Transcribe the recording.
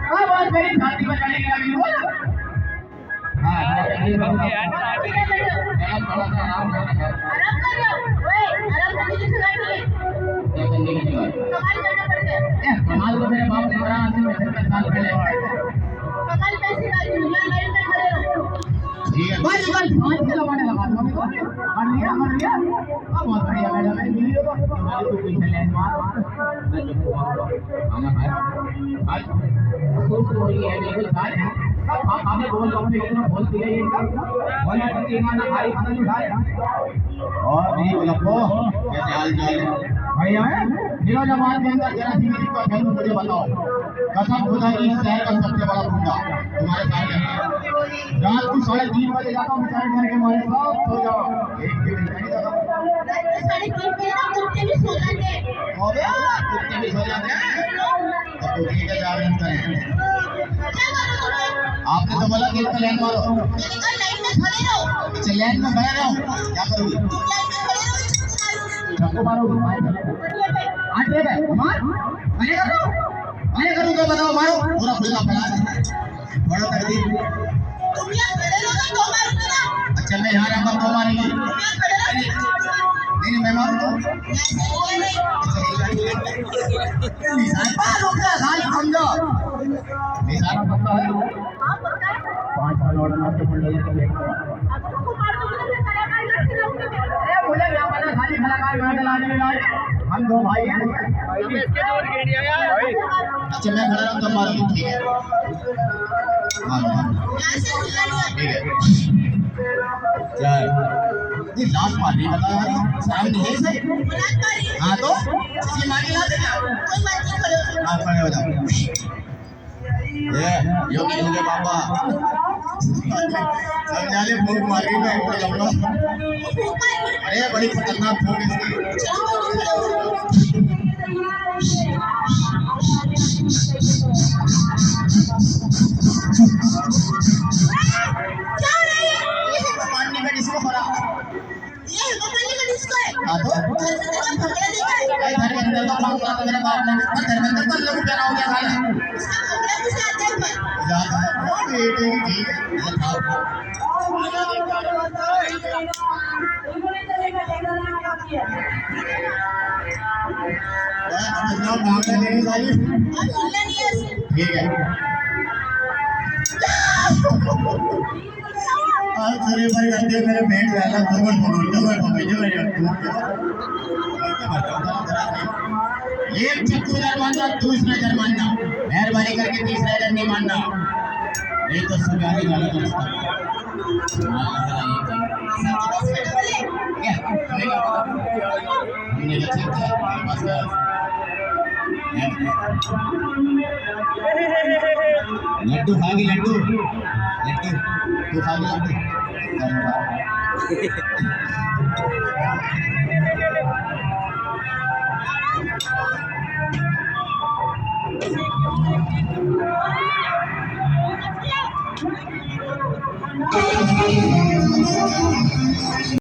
हाँ बहुत मेरी छाती पर चढ़ेगा अभी बोल हाँ थोड़ा सा आराम करो ओए आराम करने की जगह नहीं है क्या करने की जगह कमाल करना पड़ता है कमाल तो मेरे बाप ने करा आज से 75 साल पहले कमाल पैसे का दुनिया लाइन में खड़े रहो ठीक है बस 5 किलो वाले लगा दो मेरे को कर लिया बहुत बढ़िया मैडम है वीडियो को हमारे को कोई चैलेंज मार मैं तो खाना खाया आज सोच रही है बिल्कुल खाए आपने बोल कम में कितना बोल दिया ये बोल पति खाना भारी खाना नहीं खाया और मेरी लपो कैसे हाल चाल है भैया फिरोजाबाद के अंदर जरा सी मेरी का जन्म मुझे बताओ कसम खुदा की शहर का सबसे बड़ा गुंडा तुम्हारे सामने है रात को 3:30 बजे जाता हूँ बेचारे घर के मारे सब सो जाओ एक भी नहीं जाता रात को 3:30 बजे ना कुत्ते भी सो जाते हैं हो गया कुत्ते भी सो जाते हैं तो कुत्ते का जागरण करें आपने तो बोला कि लाइन मारो मैंने कहा लाइन में खड़े रहो अच्छा लाइन में खड़े रहो क्या करोगे तुम लाइन में खड़े रहो सबको मारोगे आटे पे मार मैंने करूँ तो बताओ मारो पूरा खुला पड़ा बड़ा कर दी तुम यहाँ खड़े रहो तो मारूंगा ना अच्छा मैं यहाँ रहकर तो मारेंगे तुम यहाँ खड़े रहो नहीं मैं मारूँ तो निशान पार हो गया साल समझो निशान पता है हाँ पता है 5 साल और ना तो बोल रहे हैं अगर उसको मार दोगे तो फिर कलाकार लड़के लाऊंगा अरे बोले क्या पता खाली कलाकार गाड़ लाने में आए हम दो भाई हैं इसके जोड़ के दिया यार अच्छा मैं खड़ा रहूं तो मारूंगा ठीक है ठीक है क्या ये लात मारनी बता यार शर्म नहीं है सही हाँ तो किसी मारी लात है क्या कोई बात नहीं खड़े हाँ खड़े हो जाओ ये योगी होंगे बाबा समझा ले फूक मारी में अरे बड़ी खतरनाक फूक इसकी मारने का डिस्को खड़ा ये मोबाइल का डिस्को है हां तो घर में तो भगड़ा देखा है घर के अंदर तो मांगता तो मेरा बाप ने पर घर में तो कल लोग क्या हो गया साला इसका भगड़ा किसे आते हैं पर वो बेटे ठीक है बताओ नाम भागने देनी साली बोलना नहीं है ठीक है अरे भाई अंदर मेरे पेट वाला भगवान एक चक्कू इधर मानना दूसरा इधर मानना मेहरबानी करके तीसरा इधर नहीं मानना नहीं तो सुगारी वाला रास्ता लड्डू खागी लड्डू लड्डू तू खागी लड्डू